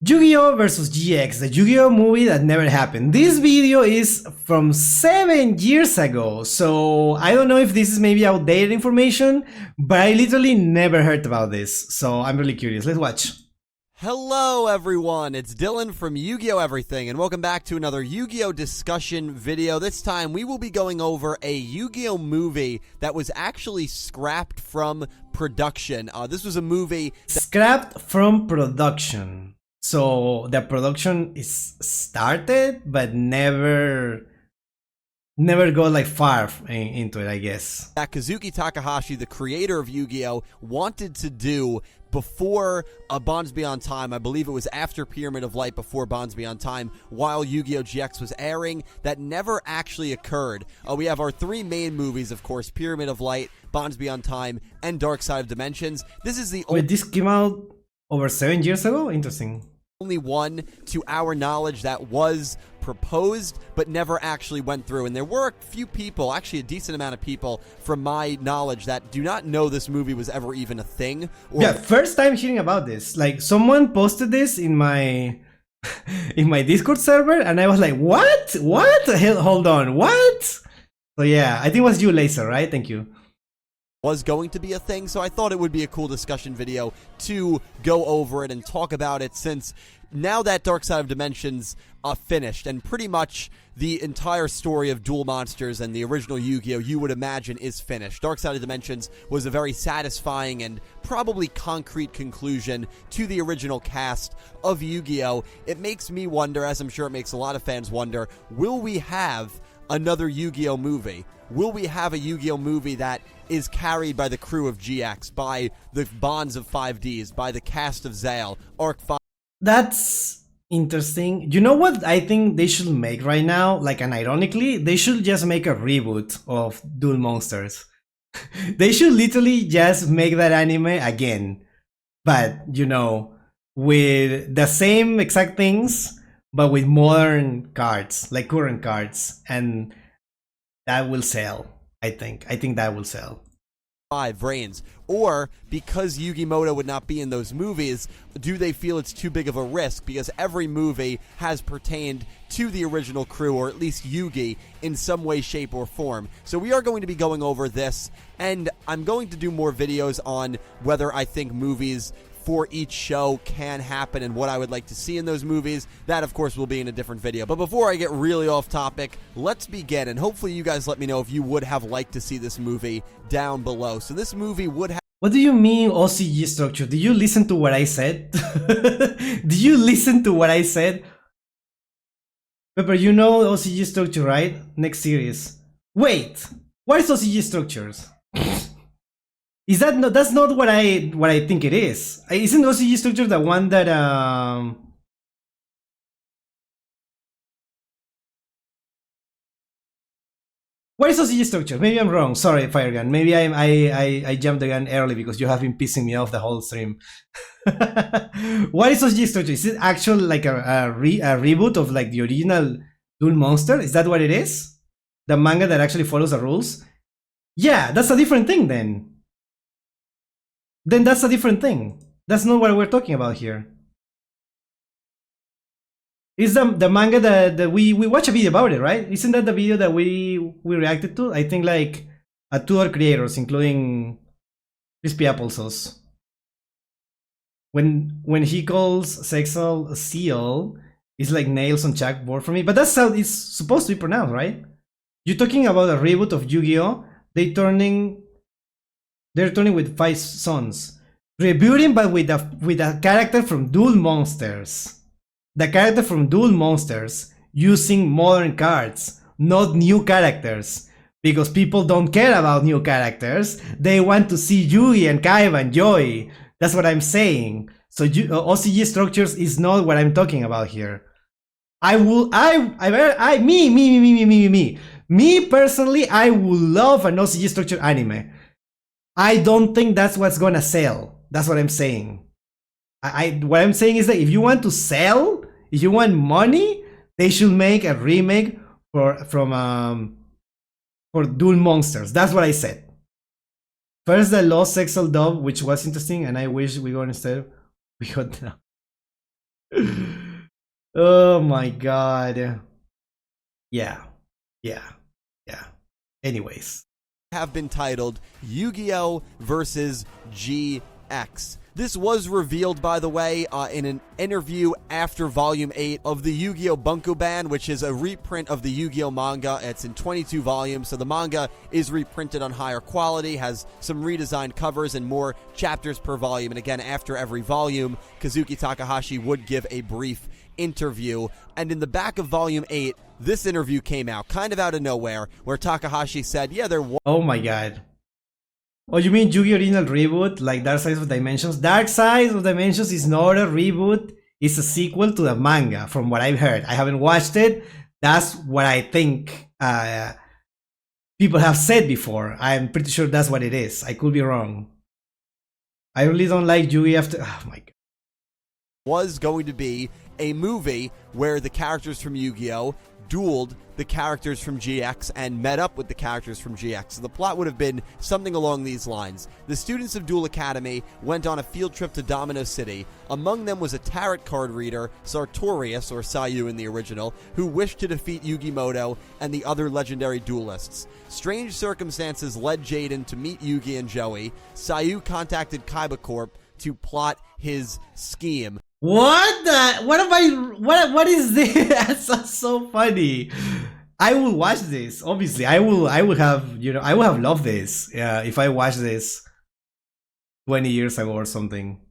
Yu-Gi-Oh versus GX, the Yu-Gi-Oh movie that never happened. This video is from 7 years ago, so I don't know if this is maybe outdated information, but I literally never heard about this, so I'm really curious. Let's watch. Hello everyone, it's Dylan from Yu-Gi-Oh! Everything, and welcome back to another Yu-Gi-Oh! Discussion video. This time we will be going over a Yu-Gi-Oh! Movie that was actually scrapped from production. This was a movie Scrapped from production. So the production is started, but never go like far into it, I guess. that Kazuki Takahashi, the creator of Yu-Gi-Oh! Wanted to do before Bonds Beyond Time. I believe it was after Pyramid of Light, before Bonds Beyond Time, while Yu-Gi-Oh! GX was airing. That never actually occurred. We have our three main movies, of course, Pyramid of Light, Bonds Beyond Time, and Dark Side of Dimensions. This is the Wait, this came out over 7 years ago? Interesting. only one, to our knowledge, that was proposed but never actually went through. And there were a few people, actually a decent amount of people from my knowledge, that do not know this movie was ever even a thing. Yeah, first time hearing about this. Like, someone posted this in my in my Discord server, and I was like, what? What? Hold on, what? So yeah, I think it was you, Laser, right? Thank you. Was going to be a thing, so I thought it would be a cool discussion video to go over it and talk about it, since now that Dark Side of Dimensions finished, and pretty much the entire story of Duel Monsters and the original Yu-Gi-Oh! You would imagine is finished. Dark Side of Dimensions was a very satisfying and probably concrete conclusion to the original cast of Yu-Gi-Oh! It makes me wonder, as I'm sure it makes a lot of fans wonder, will we have another Yu-Gi-Oh! Movie? Will we have a Yu-Gi-Oh! Movie that is carried by the crew of GX, by the bonds of 5Ds, by the cast of Zale, Arc 5? That's interesting. You know what I think they should make right now? Like, and ironically, they should just make a reboot of Duel Monsters. They should literally just make that anime again. But, you know, with the same exact things, but with modern cards, like current cards. And that will sell, I think. I think that will sell. 5 reigns, or because Yugimoto would not be in those movies, do they feel it's too big of a risk, because every movie has pertained to the original crew, or at least Yugi, in some way, shape, or form. So we are going to be going over this, and I'm going to do more videos on whether I think movies for each show can happen and what I would like to see in those movies. That, of course, will be in a different video. But before I get really off topic, let's begin, and hopefully you guys let me know if you would have liked to see this movie down below. So this movie would have... What do you mean OCG structure? Did you listen to what I said? Did you listen to what I said? Pepper, you know OCG structure, right? Next series. Wait, what is OCG structures? Is that no? That's not what I think it is. Isn't OCG structure the one that What is OCG structure? Maybe I'm wrong. Sorry, Firegun. Maybe I jumped the gun early because you have been pissing me off the whole stream. What is OCG structure? Is it actual like a reboot of like the original Duel Monster? Is that what it is? The manga that actually follows the rules? Yeah, that's a different thing then. Then that's a different thing. That's not what we're talking about here. Is the manga that we watched a video about it, right? Isn't that the video that we reacted to? I think like 2 other creators, including Crispy Applesauce. When he calls Sexal Seal, it's like nails on chalkboard for me. But that's how it's supposed to be pronounced, right? You're talking about a reboot of Yu-Gi-Oh! They're turning with 5 sons. Rebooting, but with a character from Duel Monsters. The character from Duel Monsters using modern cards, not new characters. Because people don't care about new characters. They want to see Yugi and Kaiba and Joy. That's what I'm saying. So OCG structures is not what I'm talking about here. Me personally, I would love an OCG structure anime. I don't think that's what's gonna sell. That's what I'm saying. What I'm saying is that if you want to sell, if you want money, they should make a remake for Duel Monsters. That's what I said. First the Lost Sexual Dove, which was interesting, and I wish we got instead we got now. Oh my god. Yeah. Yeah. Yeah. Anyways. Have been titled Yu-Gi-Oh! Versus GX. This was revealed, by the way, in an interview after Volume 8 of the Yu-Gi-Oh! Bunkoban, which is a reprint of the Yu-Gi-Oh! Manga. It's in 22 volumes, so the manga is reprinted on higher quality, has some redesigned covers and more chapters per volume. And again, after every volume, Kazuki Takahashi would give a brief interview. And in the back of Volume 8, this interview came out, kind of out of nowhere, where Takahashi said, yeah, there was... Oh my god. Oh, you mean Yu-Gi-Oh! Original reboot, like Dark Sides of Dimensions? Dark Sides of Dimensions is not a reboot, it's a sequel to the manga, from what I've heard. I haven't watched it. That's what I think people have said before. I'm pretty sure that's what it is. I could be wrong. I really don't like Yu-Gi after... Oh my god. Was going to be a movie where the characters from Yu-Gi-Oh! Dueled the characters from GX and met up with the characters from GX. So the plot would have been something along these lines. The students of Duel Academy went on a field trip to Domino City. Among them was a tarot card reader, Sartorius, or Sayu in the original, who wished to defeat Yugimoto and the other legendary duelists. Strange circumstances led Jaden to meet Yugi and Joey. Sayu contacted Kaiba Corp to plot his scheme. What the? What is this? That's so funny. I will watch this. Obviously, I will have, I will have loved this. Yeah, if I watched this 20 years ago or something.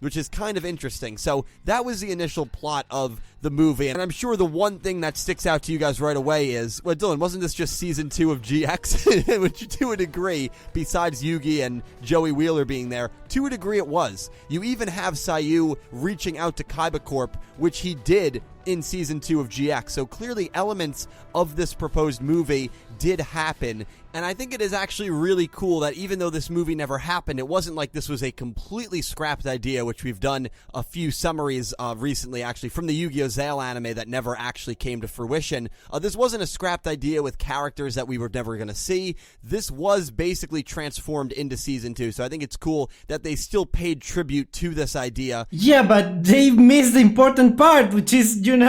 Which is kind of interesting. So that was the initial plot of the movie. And I'm sure the one thing that sticks out to you guys right away is, well, Dylan, wasn't this just season 2 of GX? Which, to a degree, besides Yugi and Joey Wheeler being there, to a degree it was. You even have Sayu reaching out to Kaiba Corp, which he did in season 2 of GX. So clearly elements of this proposed movie did happen. And I think it is actually really cool that even though this movie never happened, it wasn't like this was a completely scrapped idea, which we've done a few summaries recently, actually, from the Yu-Gi-Oh! Zale anime that never actually came to fruition. This wasn't a scrapped idea with characters that we were never going to see. This was basically transformed into season 2, so I think it's cool that they still paid tribute to this idea. Yeah, but they missed the important part, which is, Yugi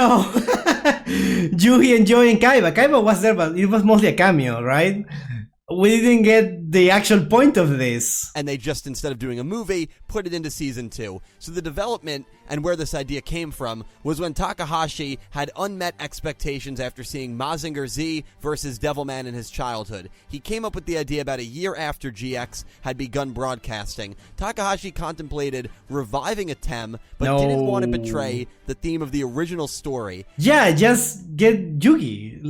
and Joey and Kaiba. Kaiba was there, but it was mostly a cameo, right? We didn't get the actual point of this. And they just, instead of doing a movie, put it into season 2. So the development and where this idea came from was when Takahashi had unmet expectations after seeing Mazinger Z versus Devilman in his childhood. He came up with the idea about a year after GX had begun broadcasting. Takahashi contemplated reviving a TEM, but didn't want to betray the theme of the original story. Yeah, just get Yugi.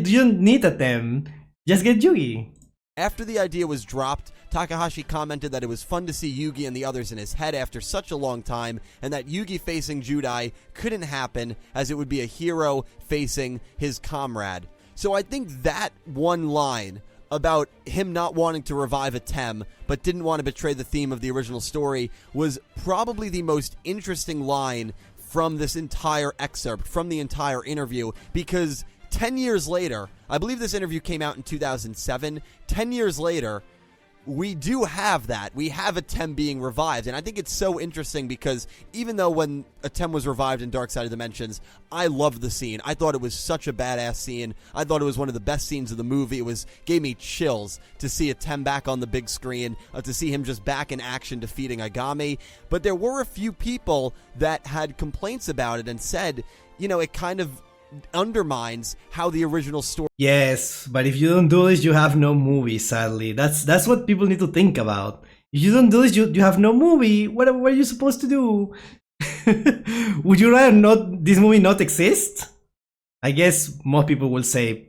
You don't need a TEM. Just get Yugi. After the idea was dropped, Takahashi commented that it was fun to see Yugi and the others in his head after such a long time, and that Yugi facing Judai couldn't happen as it would be a hero facing his comrade. So I think that one line about him not wanting to revive a TEM, but didn't want to betray the theme of the original story, was probably the most interesting line from this entire excerpt, from the entire interview, because 10 years later, I believe this interview came out in 2007, 10 years later, we do have that. We have a TEM being revived, and I think it's so interesting because even though when a TEM was revived in Dark Side of Dimensions, I loved the scene. I thought it was such a badass scene. I thought it was one of the best scenes of the movie. It gave me chills to see a TEM back on the big screen, to see him just back in action defeating Agami. But there were a few people that had complaints about it and said, it kind of undermines how the original story. Yes, but if you don't do this, you have no movie, sadly. That's what people need to think about. If you don't do this, you have no movie. What are you supposed to do? Would you rather this movie not exist? I guess most people will say,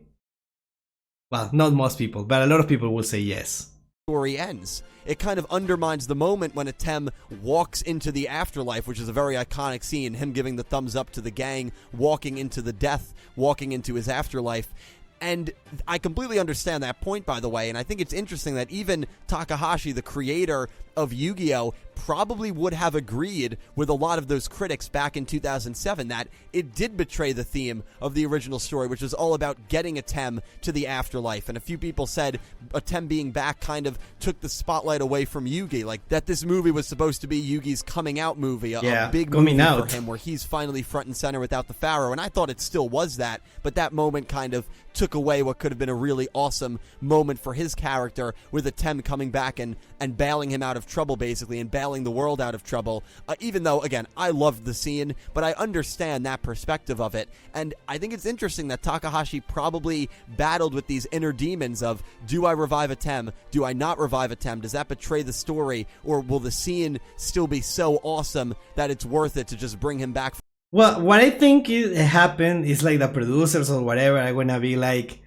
well, not most people, but a lot of people will say yes. Story ends. It kind of undermines the moment when a TEM walks into the afterlife, which is a very iconic scene, him giving the thumbs up to the gang, walking into the death, walking into his afterlife. And I completely understand that point, by the way, and I think it's interesting that even Takahashi, the creator of Yu-Gi-Oh!, probably would have agreed with a lot of those critics back in 2007 that it did betray the theme of the original story, which was all about getting Atem to the afterlife. And a few people said Atem being back kind of took the spotlight away from Yugi, like that this movie was supposed to be Yugi's coming out movie, a big movie for him where he's finally front and center without the Pharaoh. And I thought it still was that, but that moment kind of took away what could have been a really awesome moment for his character, with Atem coming back and bailing him out of trouble, basically, and bailing the world out of trouble. Even though, again, I loved the scene, but I understand that perspective of it. And I think it's interesting that Takahashi probably battled with these inner demons of, do I revive Atem? Do I not revive Atem? Does that betray the story? Or will the scene still be so awesome that it's worth it to just bring him back? Well, what I think happened is like the producers or whatever are gonna be like,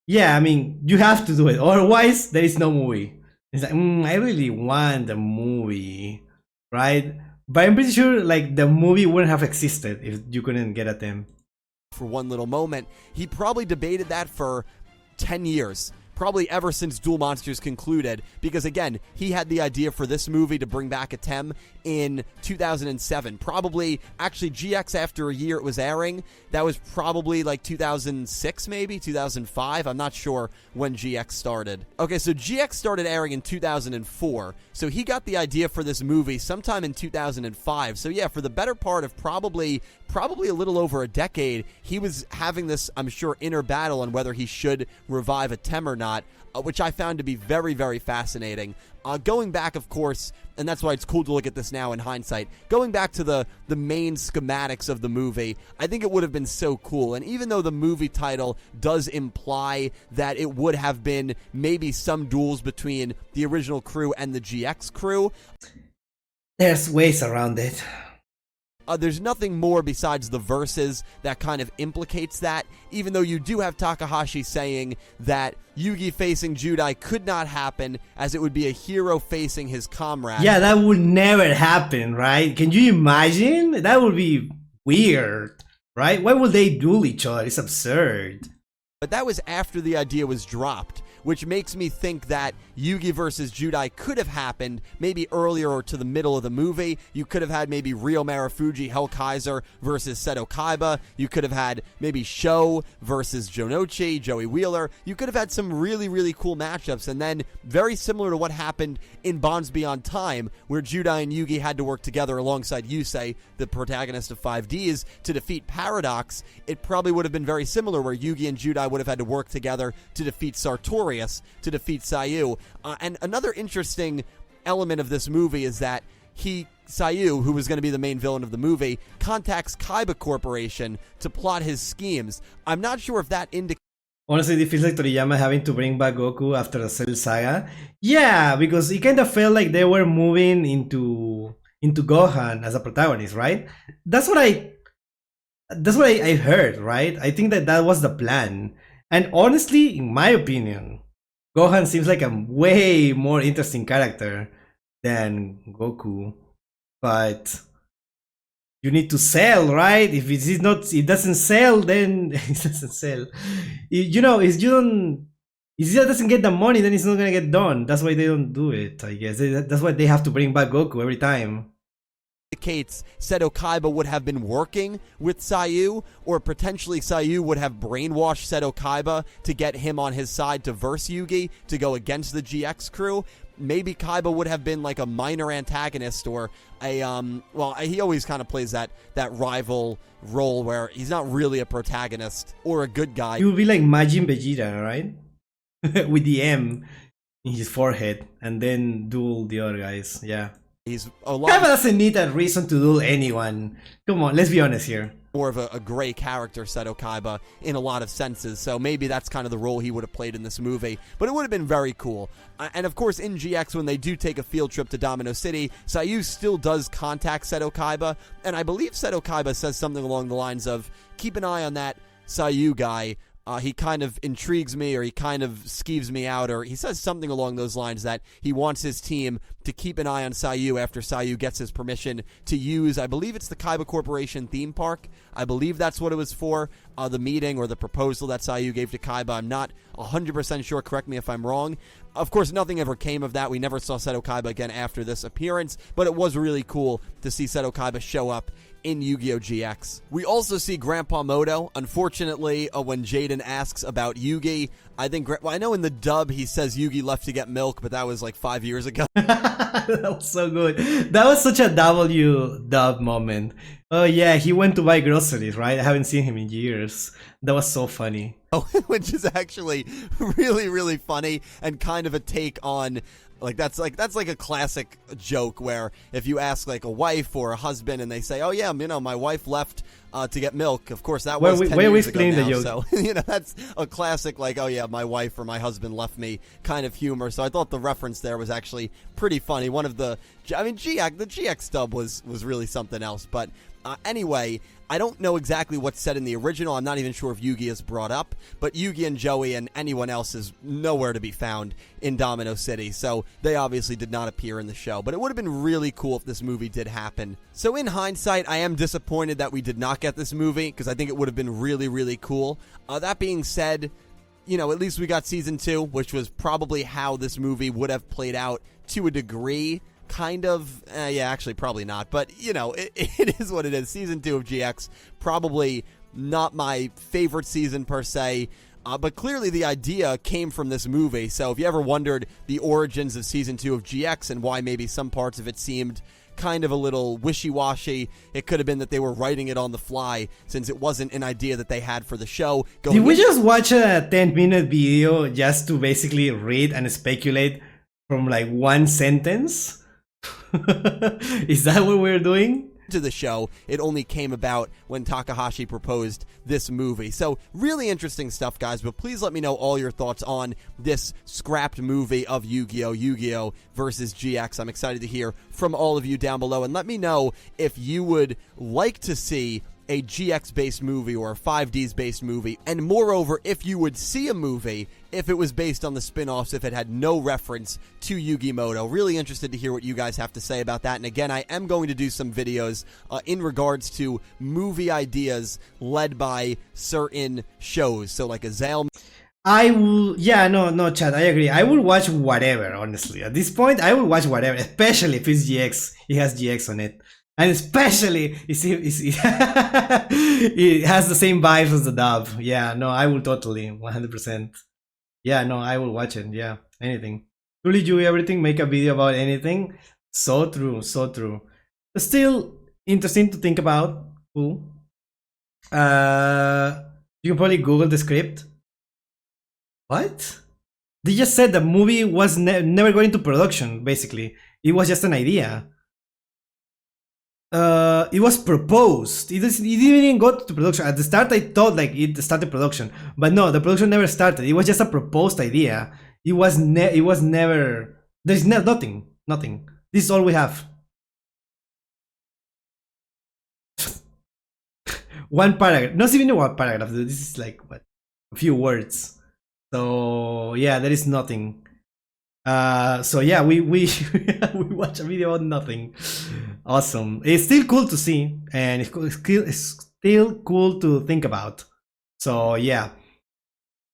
yeah, I mean, you have to do it, otherwise there is no movie. It's like, I really want the movie, right? But I'm pretty sure like the movie wouldn't have existed if you couldn't get at them. For one little moment, he probably debated that for 10 years. Probably ever since Duel Monsters concluded, because again, he had the idea for this movie to bring back Atem in 2007. Probably, actually, GX after a year it was airing, that was probably like 2006 maybe, 2005, I'm not sure when GX started. Okay, so GX started airing in 2004, so he got the idea for this movie sometime in 2005. So yeah, for the better part of probably a little over a decade, he was having this, I'm sure, inner battle on whether he should revive Atem or not, which I found to be very, very fascinating. Going back, of course, and that's why it's cool to look at this now in hindsight, going back to the main schematics of the movie, I think it would have been so cool. And even though the movie title does imply that it would have been maybe some duels between the original crew and the GX crew, there's ways around it. There's nothing more besides the verses that kind of implicates that, even though you do have Takahashi saying that Yugi facing Judai could not happen, as it would be a hero facing his comrade. Yeah, that would never happen, right? Can you imagine? That would be weird, right? Why would they duel each other? It's absurd. But that was after the idea was dropped, which makes me think that Yugi versus Judai could have happened maybe earlier or to the middle of the movie. You could have had maybe Ryo Marufuji, Hellkaiser versus Seto Kaiba. You could have had maybe Sho versus Jonochi, Joey Wheeler. You could have had some really, really cool matchups. And then, very similar to what happened in Bonds Beyond Time, where Judai and Yugi had to work together alongside Yusei, the protagonist of 5Ds, to defeat Paradox, it probably would have been very similar, where Yugi and Judai would have had to work together to defeat Sartorius, to defeat Sayu. And another interesting element of this movie is that Sayu, who was going to be the main villain of the movie, contacts Kaiba Corporation to plot his schemes. I'm not sure if that indicates... Honestly, it feels like Toriyama having to bring back Goku after the Cell Saga. Yeah, because it kind of felt like they were moving into Gohan as a protagonist, right? That's what I heard, right? I think that was the plan. And honestly, in my opinion, Gohan seems like a way more interesting character than Goku. But you need to sell, right? If it doesn't sell, then it doesn't sell. If it doesn't get the money, then it's not gonna get done. That's why they don't do it, I guess. That's why they have to bring back Goku every time. Indicates Seto Kaiba would have been working with Sayu, or potentially Sayu would have brainwashed Seto Kaiba to get him on his side to verse Yugi, to go against the GX crew. Maybe Kaiba would have been like a minor antagonist, or a well, he always kind of plays that rival role where he's not really a protagonist or a good guy. He would be like Majin Vegeta, right? With the M in his forehead, and then duel the other guys. Yeah. He's a lot. Kaiba doesn't need a reason to duel anyone. Come on, let's be honest here. More of a gray character, Seto Kaiba, in a lot of senses, so maybe that's kind of the role he would have played in this movie, but it would have been very cool. And of course, in GX, when they do take a field trip to Domino City, Sayu still does contact Seto Kaiba, and I believe Seto Kaiba says something along the lines of, keep an eye on that Sayu guy. He kind of intrigues me, or he kind of skeeves me out, or he says something along those lines that he wants his team to keep an eye on Sayu after Sayu gets his permission to use, I believe it's the Kaiba Corporation theme park. I believe that's what it was for, the meeting or the proposal that Sayu gave to Kaiba. I'm not 100% sure, correct me if I'm wrong. Of course, nothing ever came of that. We never saw Seto Kaiba again after this appearance, but it was really cool to see Seto Kaiba show up in Yu-Gi-Oh! GX. We also see Grandpa Moto. Unfortunately, when Jaden asks about Yugi, I know in the dub he says Yugi left to get milk, but that was like 5 years ago. That was so good. That was such a W dub moment. Oh yeah, he went to buy groceries, right? I haven't seen him in years. That was so funny. Oh, which is actually really, really funny and kind of a take on that's like a classic joke where if you ask like a wife or a husband and they say, "Oh yeah, my wife left to get milk." Of course, that was 10 years ago now. The joke. So that's a classic like, "Oh yeah, my wife or my husband left me" kind of humor. So I thought the reference there was actually pretty funny. One of the GX dub was really something else. But anyway, I don't know exactly what's said in the original. I'm not even sure if Yugi is brought up, but Yugi and Joey and anyone else is nowhere to be found in Domino City, so they obviously did not appear in the show. But it would have been really cool if this movie did happen. So in hindsight, I am disappointed that we did not get this movie, because I think it would have been really, really cool. That being said, at least we got Season 2, which was probably how this movie would have played out to a degree. Kind of, actually probably not, but it is what it is. Season 2 of GX, probably not my favorite season per se, but clearly the idea came from this movie. So if you ever wondered the origins of Season 2 of GX and why maybe some parts of it seemed kind of a little wishy-washy, it could have been that they were writing it on the fly, since it wasn't an idea that they had for the show. Did we just watch a 10-minute video just to basically read and speculate from like one sentence? Is that what we're doing? To the show, it only came about when Takahashi proposed this movie. So really interesting stuff, guys, but please let me know all your thoughts on this scrapped movie of Yu-Gi-Oh! Versus GX. I'm excited to hear from all of you down below, and let me know if you would like to see a GX-based movie or a 5Ds-based movie, and moreover, if you would see a movie if it was based on the spin-offs, if it had no reference to Yugimoto. Really interested to hear what you guys have to say about that. And again, I am going to do some videos in regards to movie ideas led by certain shows. So like a Zale. I will, no, Chad, I agree. I will watch whatever, honestly. At this point, I will watch whatever, especially if it's GX. It has GX on it. And especially, it has the same vibes as the dub. Yeah, no, I will totally, 100%. Yeah, no, I will watch it. Yeah, anything. Truly do everything, make a video about anything. So true, so true. Still interesting to think about. Cool. You can probably Google the script. What? They just said the movie was never going to production, basically. It was just an idea. It was proposed. It didn't even go to production. At the start, I thought like it started production, but no, the production never started. It was just a proposed idea. It was never. There's nothing. This is all we have. One paragraph. Not even one paragraph. This is like what, a few words. So yeah, there is nothing. So yeah, we we watch a video on nothing. Awesome. It's still cool to see, and it's still cool to think about. So yeah,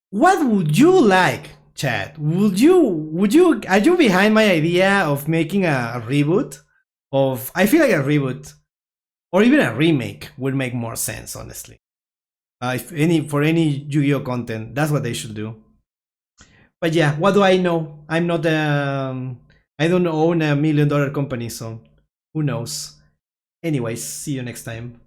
what would you like, Chad? Are you behind my idea of making a reboot? I feel like a reboot or even a remake would make more sense, honestly. For any Yu-Gi-Oh content, that's what they should do. But yeah, what do I know? I'm not I don't own $1 million company, so who knows? Anyways, see you next time.